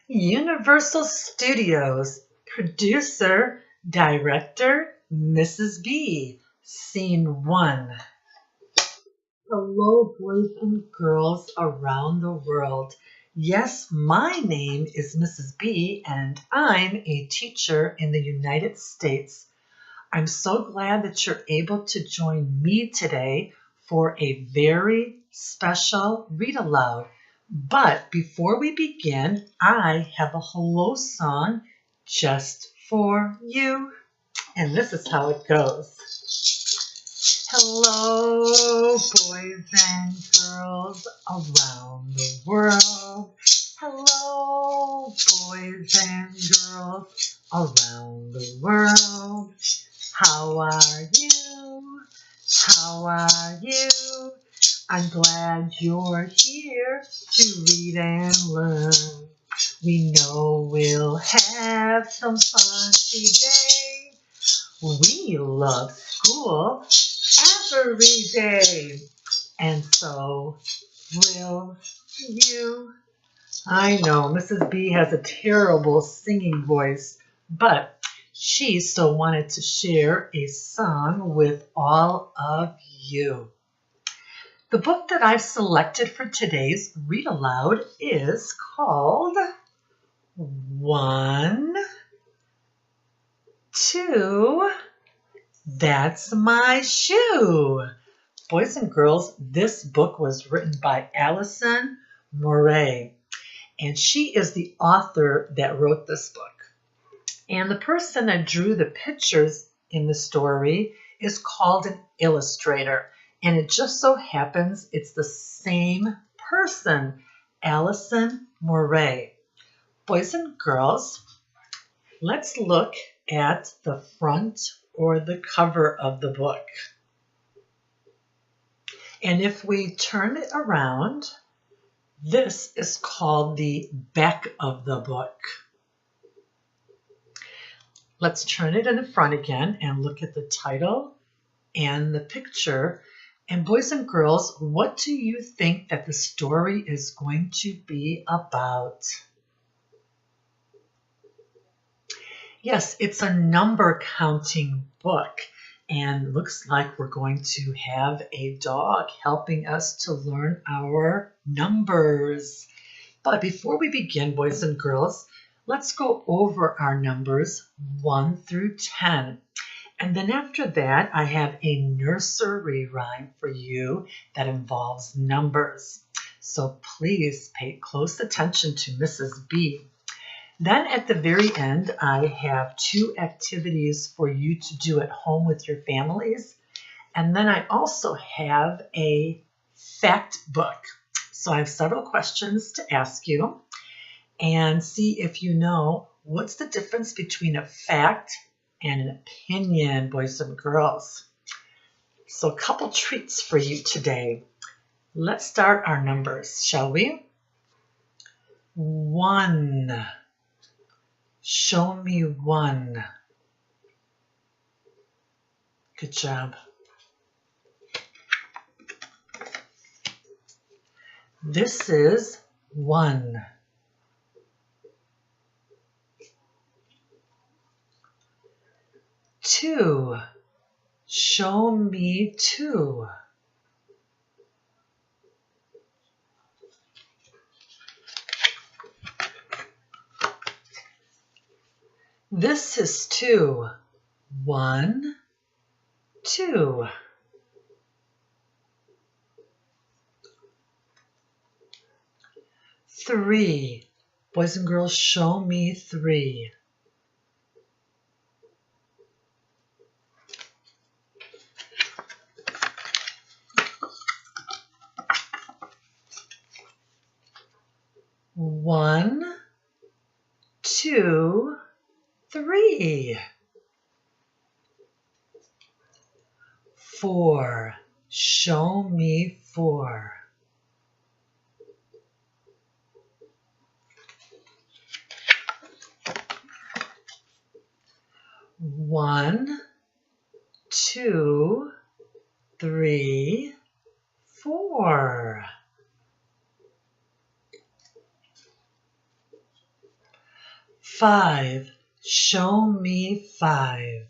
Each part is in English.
Universal Studios, producer, director, Mrs. B, Scene 1. Hello, boys and girls around the world. Yes, my name is Mrs. B, and I'm a teacher in the United States. I'm so glad that you're able to join me today for a very special read aloud. But before we begin, I have a hello song just for you. And this is how it goes. Hello, boys and girls around the world. Hello, boys and girls around the world. How are you? How are you? I'm glad you're here to read and learn. We know we'll have some fun today. We love school every day. And so will you. I know Mrs. B has a terrible singing voice, but she still wanted to share a song with all of you. The book that I've selected for today's read aloud is called 1, 2, That's My Shoe. Boys and girls, this book was written by Allison Murray, and she is the author that wrote this book. And the person that drew the pictures in the story is called an illustrator. And it just so happens it's the same person, Allison Murray. Boys and girls, let's look at the front or the cover of the book. And if we turn it around, this is called the back of the book. Let's turn it in the front again and look at the title and the picture. And boys and girls, what do you think that the story is going to be about? Yes, it's a number counting book, and looks like we're going to have a dog helping us to learn our numbers. But before we begin, boys and girls, let's go over our numbers 1 through 10. And then after that, I have a nursery rhyme for you that involves numbers. So please pay close attention to Mrs. B. Then at the very end, I have 2 activities for you to do at home with your families. And then I also have a fact book. So I have several questions to ask you and see if you know what's the difference between a fact and an opinion, boys and girls. So a couple treats for you today. Let's start our numbers, shall we? 1. Show me 1. Good job. This is 1. 2. Show me 2. This is 2. 1, 2. 3. Boys and girls, show me 3. 1, 2, 3. 4. Show me 4. 1, 2, 3, 4. 5. Show me 5.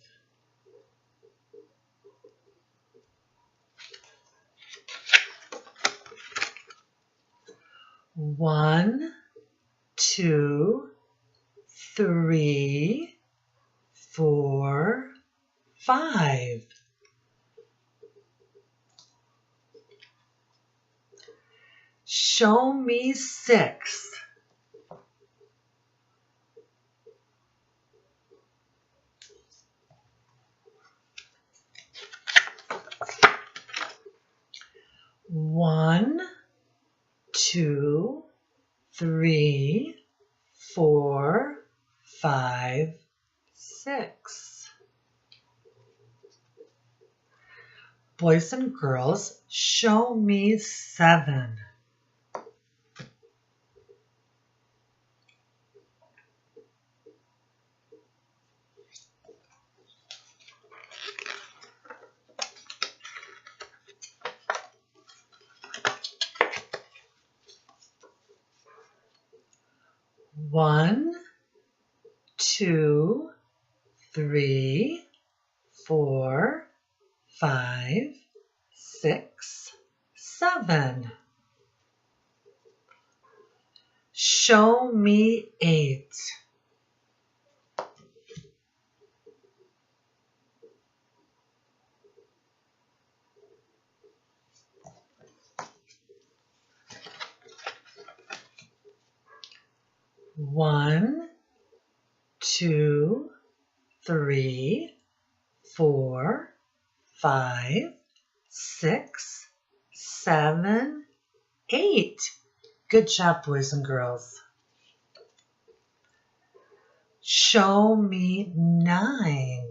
1, 2, 3, 4, 5. Show me 6. 1, 2, 3, 4, 5, 6. Boys and girls, show me 7. 1, 2, 3, 4, 5, 6, 7. Show me 8. 1, 2, 3, 4, 5, 6, 7, 8. Good job, boys and girls. Show me 9.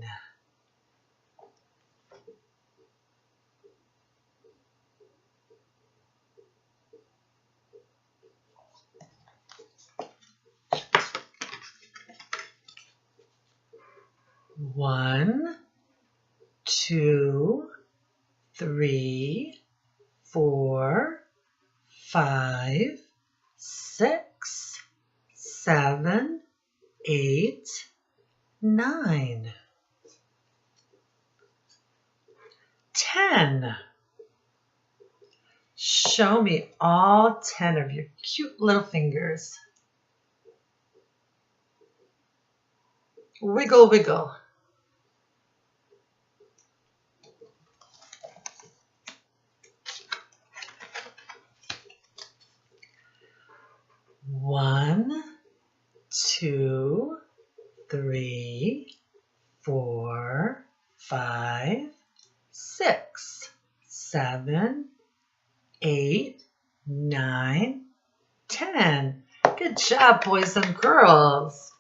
1, 2, 3, 4, 5, 6, 7, 8, 9. 10. Show me all 10 of your cute little fingers. Wiggle, wiggle. 1, 2, 3, 4, 5, 6, 7, 8, 9, 10. Good job, boys and girls.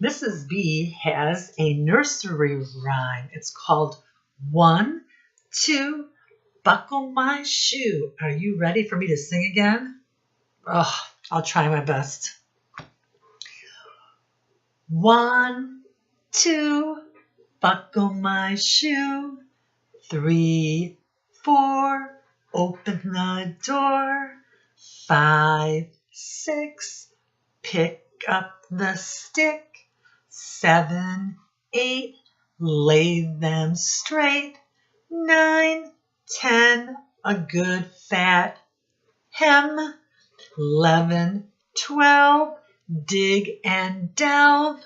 Mrs. B has a nursery rhyme. It's called 1, 2, buckle my shoe. Are you ready for me to sing again? Oh, I'll try my best. 1, 2, buckle my shoe. 3, 4, open the door. 5, 6, pick up the stick. 7, 8, lay them straight. 9, 10, a good fat hem. 11, 12, dig and delve.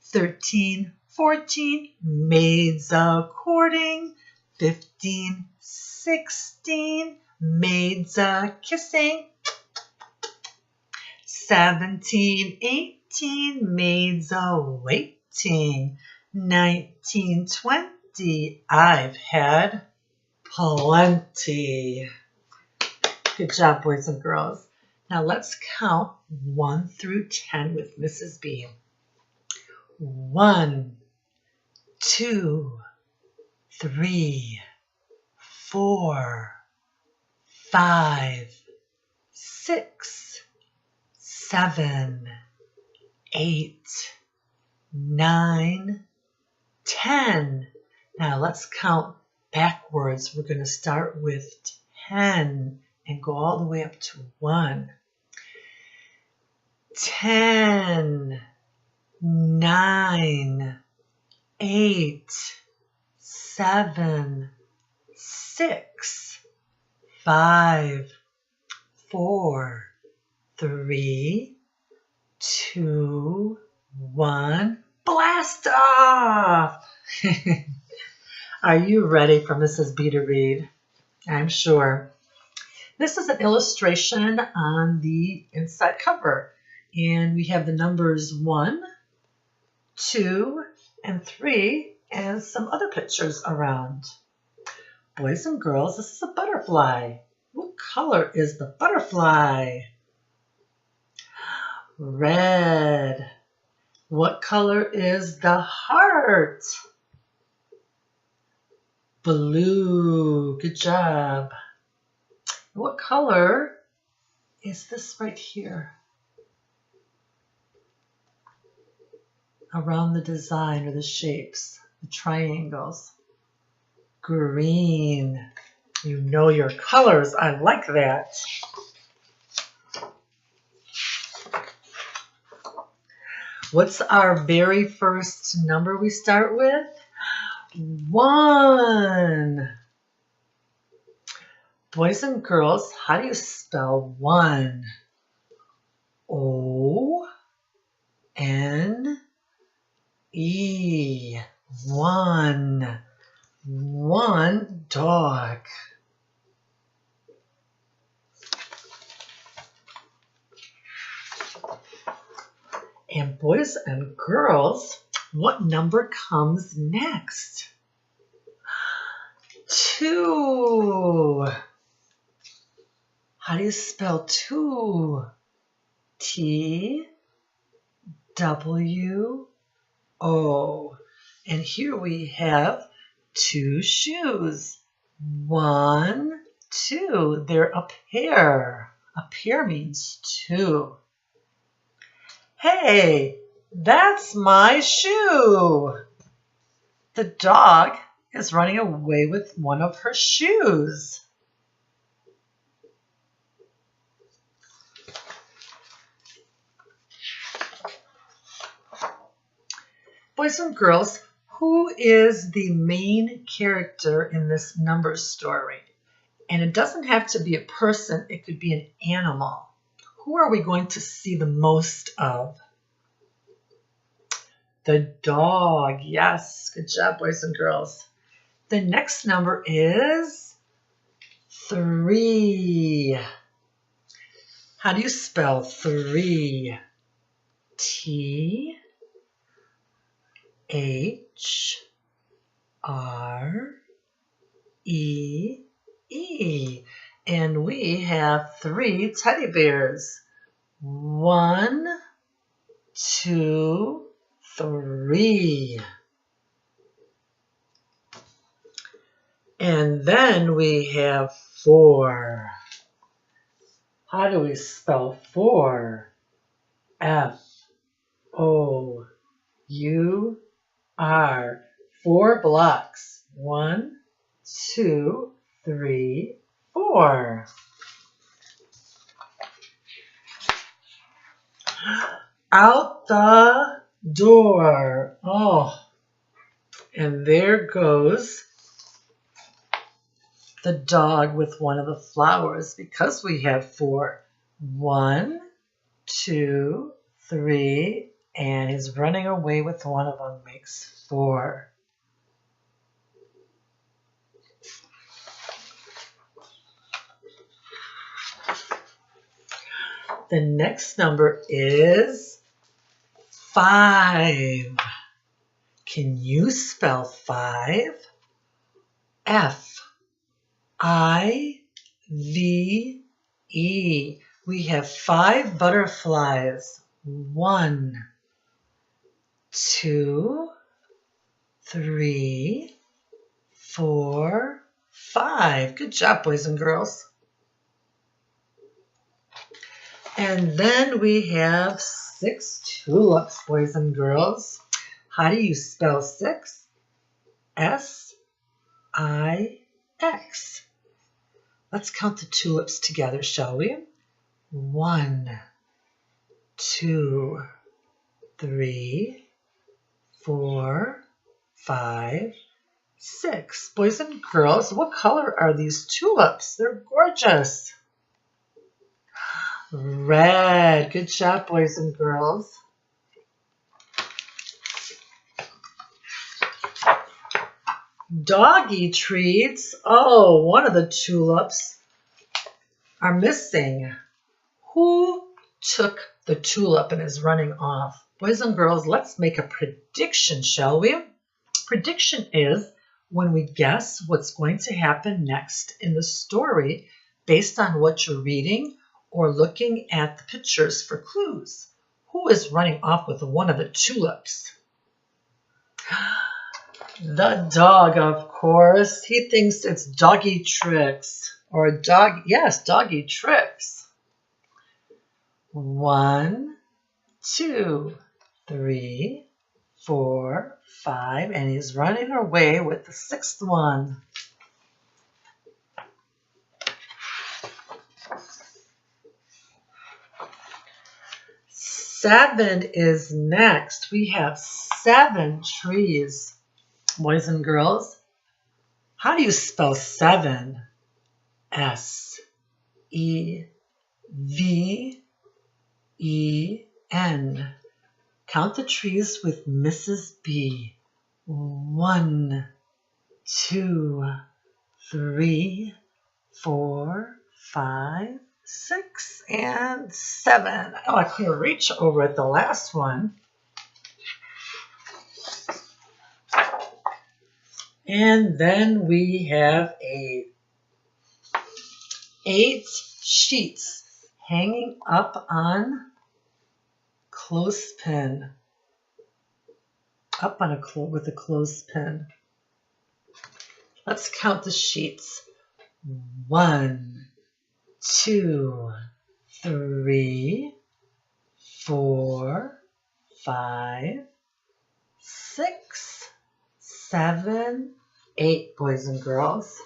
13, 14, maids a-courting. 15, 16, maids a-kissing. 17, 18, maids a-waiting. 19, 20, I've had plenty. Good job, boys and girls. Now let's count 1 through 10 with Mrs. B. 1, 2, 3, 4, 5, 6, 7, 8, 9, 10. Now let's count backwards. We're going to start with 10 and go all the way up to 1. 10, 9, 8, 7, 6, 5, 4, 3, 2, 1. Blast off! Are you ready for Mrs. B to read? I'm sure. This is an illustration on the inside cover. And we have the numbers 1, 2, and 3, and some other pictures around. Boys and girls, this is a butterfly. What color is the butterfly? Red. What color is the heart? Blue. Good job. What color is this right here? Around the design or the shapes, the triangles. Green. You know your colors. I like that. What's our very first number we start with? 1. Boys and girls, how do you spell 1? O-N-E. 1. 1 dog. And boys and girls, what number comes next? 2. How do you spell 2? T-W-O. And here we have 2 shoes. 1, 2. They're a pair. A pair means 2. Hey, that's my shoe. The dog is running away with one of her shoes. Boys and girls, who is the main character in this number story? And it doesn't have to be a person, it could be an animal. Who are we going to see the most of? The dog. Yes, good job, boys and girls. The next number is 3. How do you spell 3? T-H-R-E-E. And we have 3 teddy bears. 1, 2, 3. And then we have 4. How do we spell 4? F-O-U-R. 4 blocks. 1, 2, 3, 4. Out the door. Oh, and there goes the dog with one of the flowers because we have 4. 1, 2, 3, and he's running away with one of them, makes 4. The next number is 5. Can you spell 5? F-I-V-E. We have 5 butterflies. 1, 2, 3, 4, 5. Good job, boys and girls. And then we have 6 tulips, boys and girls. How do you spell 6? S-I-X. Let's count the tulips together, shall we? 1, 2, 3, 4, 5, 6. Boys and girls, what color are these tulips? They're gorgeous. Red. Good job, boys and girls. Doggy treats. Oh, one of the tulips are missing. Who took the tulip and is running off? Boys and girls, let's make a prediction, shall we? Prediction is when we guess what's going to happen next in the story based on what you're reading or looking at the pictures for clues. Who is running off with one of the tulips? The dog, of course. He thinks it's doggy tricks. Or doggy tricks. 1, 2, 3, 4, 5, and he's running away with the 6th one. Seven is next. We have 7 trees. Boys and girls, how do you spell 7? S-E-V-E-N. Count the trees with Mrs. B. 1, 2, 3, 4, 5, 6, and 7. Oh, I couldn't reach over at the last one. And then we have 8 sheets hanging up on clothespin. Up on with a clothespin. Let's count the sheets. 1, 2, 3, 4, 5, 6, 7, 8, boys and girls.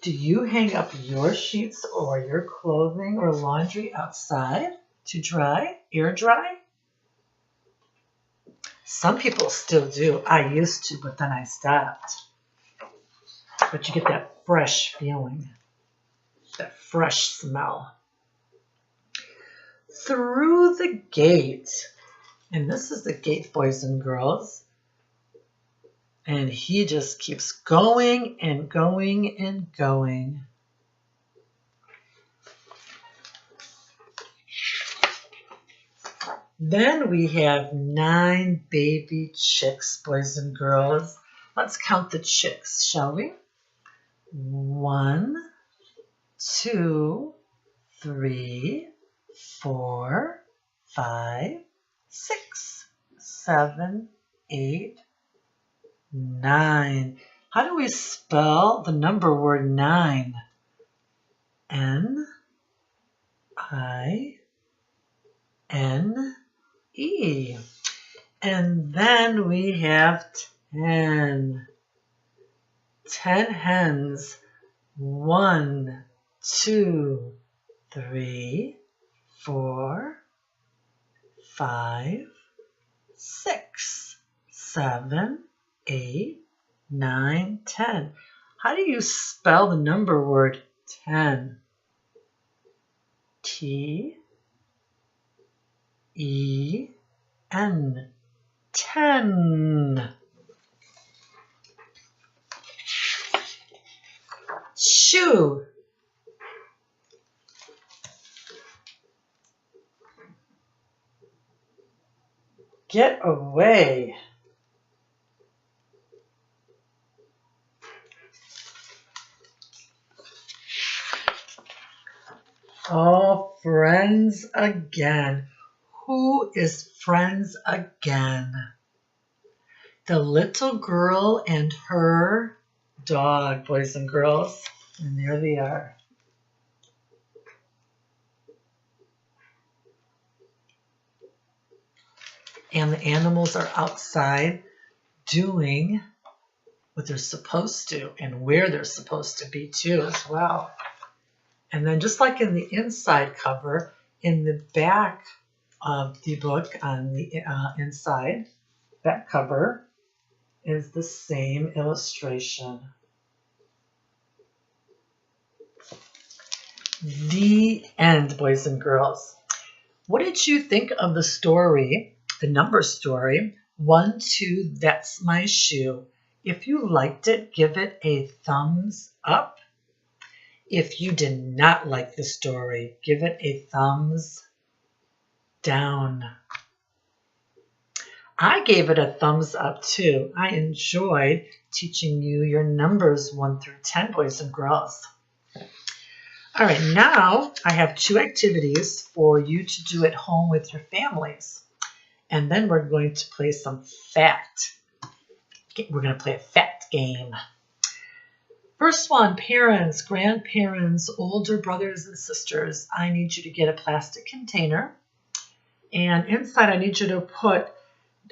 Do you hang up your sheets or your clothing or laundry outside to dry, air dry? Some people still do. I used to, but then I stopped. But you get that fresh feeling, that fresh smell. Through the gate. And this is the gate, boys and girls. And he just keeps going and going and going. Then we have 9 baby chicks, boys and girls. Let's count the chicks, shall we? 1, 2, 3, 4, 5, 6, 7, 8, 9. How do we spell the number word 9? N-I-N-E. And then we have 10. 10 hens. 1, 2, 3, 4, 5, 6, 7, 8, 9, 10. How do you spell the number word 10? T-E-N. 10. Shoe. Get away. Oh, friends again. Who is friends again? The little girl and her dog, boys and girls. And there they are. And the animals are outside doing what they're supposed to and where they're supposed to be too as well. And then just like in the inside cover, in the back of the book on the inside. That cover is the same illustration. The end, boys and girls. What did you think of the story, the number story, 1, 2, That's My Shoe? If you liked it, give it a thumbs up. If you did not like the story, give it a thumbs down. I gave it a thumbs up too. I enjoyed teaching you your numbers 1 through 10, boys and girls. All right, now I have 2 activities for you to do at home with your families. And then we're going to play some fact. We're going to play a fact game. First one, parents, grandparents, older brothers and sisters, I need you to get a plastic container. And inside I need you to put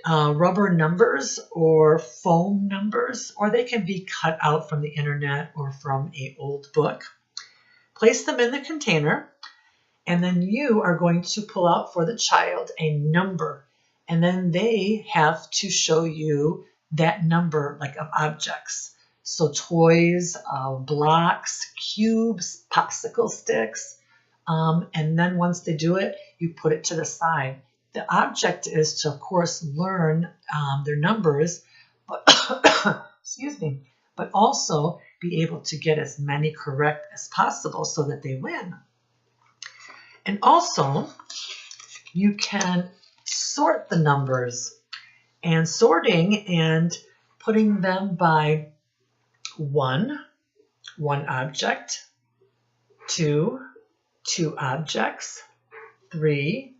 rubber numbers or foam numbers, or they can be cut out from the internet or from an old book. Place them in the container, and then you are going to pull out for the child a number, and then they have to show you that number like of objects. So toys, blocks, cubes, popsicle sticks, and then once they do it, you put it to the side. The object is to, of course, learn their numbers, but excuse me, but also be able to get as many correct as possible so that they win. And also, you can sort the numbers, and sorting and putting them by 1 object, 2 objects, 3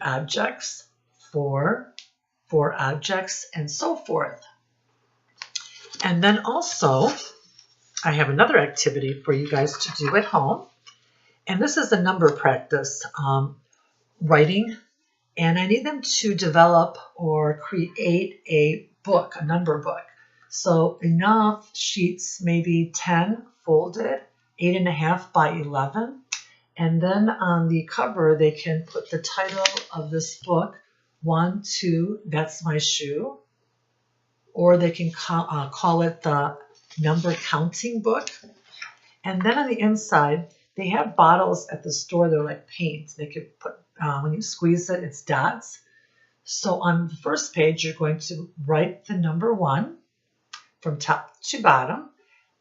objects, 4 objects, and so forth. And then also, I have another activity for you guys to do at home. And this is a number practice, writing. And I need them to develop or create a book, a number book. So enough sheets, maybe 10 folded, 8.5 by 11. And then on the cover, they can put the title of this book, 1, 2, That's My Shoe. Or they can call it the number counting book. And then on the inside, they have bottles at the store. They're like paint. They could put, when you squeeze it, it's dots. So on the first page, you're going to write the number 1 from top to bottom.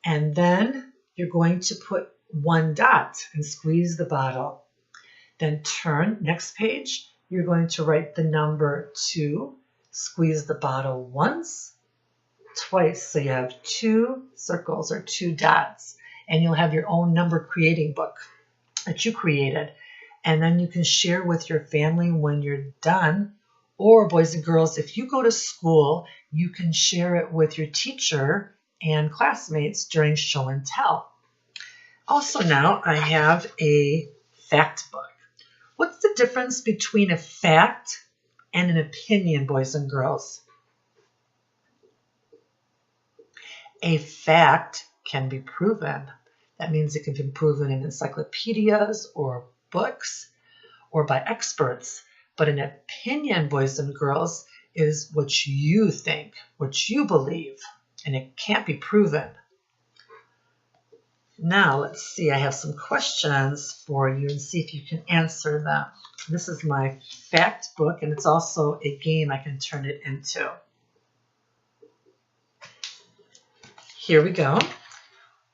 And then you're going to put 1 dot and squeeze the bottle. Then turn, next page, you're going to write the number 2, squeeze the bottle once, twice. So you have 2 circles or 2 dots, and you'll have your own number creating book that you created. And then you can share with your family when you're done. Or boys and girls, if you go to school, you can share it with your teacher and classmates during show and tell. Also now I have a fact book. What's the difference between a fact and an opinion, boys and girls? A fact can be proven. That means it can be proven in encyclopedias or books or by experts. But an opinion, boys and girls, is what you think, what you believe, and it can't be proven. Now, let's see, I have some questions for you and see if you can answer them. This is my fact book, and it's also a game I can turn it into. Here we go.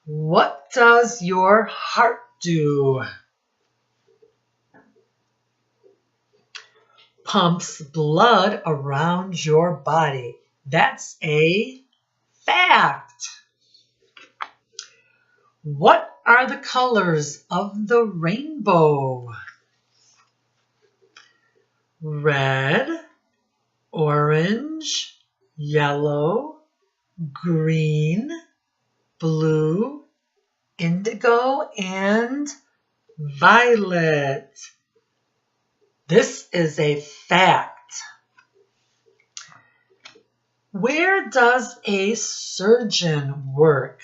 What does your heart do? Pumps blood around your body. That's a fact. What are the colors of the rainbow? Red, orange, yellow, green, blue, indigo, and violet. This is a fact. Where does a surgeon work?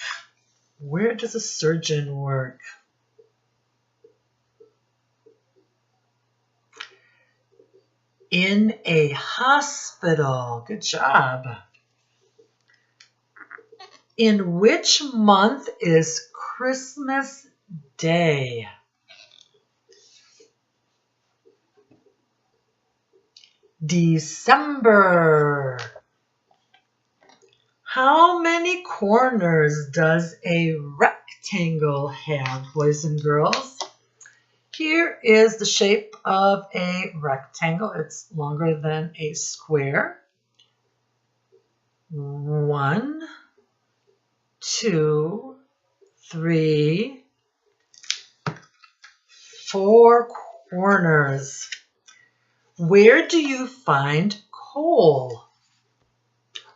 Where does a surgeon work? In a hospital. Good job. In which month is Christmas Day? December. How many corners does a rectangle have, boys and girls? Here is the shape of a rectangle. It's longer than a square. 1, 2, 3, 4 corners. Where do you find coal?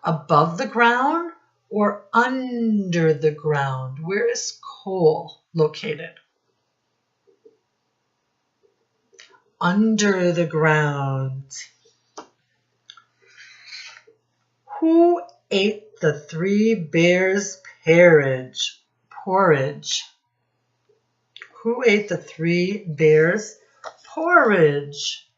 Above the ground or under the ground? Where is coal located? Under the ground. Who ate the 3 bears' porridge? Who ate the 3 bears' porridge?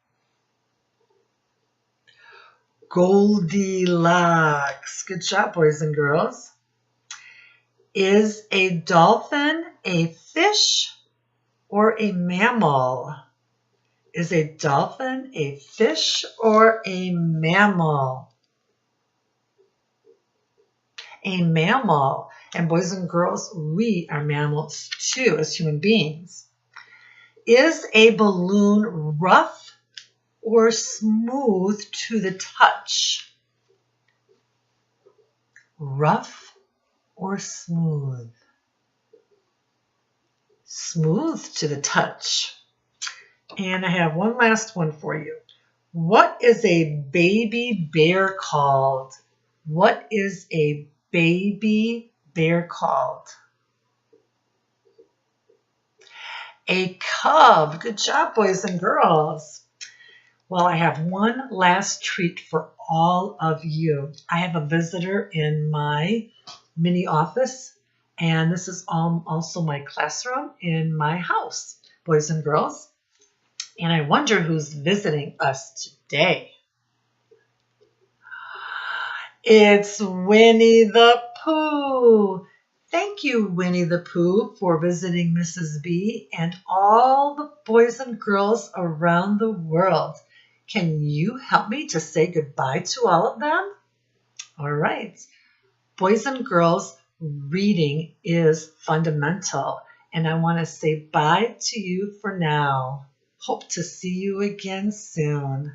Goldilocks. Good job, boys and girls. Is a dolphin a fish or a mammal? Is a dolphin a fish or a mammal? A mammal. And boys and girls, we are mammals too as human beings. Is a balloon rough or smooth to the touch? Rough or smooth? Smooth to the touch. And I have one last one for you. What is a baby bear called? What is a baby bear called? A cub. Good job, boys and girls. Well, I have one last treat for all of you. I have a visitor in my mini office, and this is also my classroom in my house, boys and girls. And I wonder who's visiting us today. It's Winnie the Pooh. Thank you, Winnie the Pooh, for visiting Mrs. B and all the boys and girls around the world. Can you help me to say goodbye to all of them? All right. Boys and girls, reading is fundamental, and I want to say bye to you for now. Hope to see you again soon.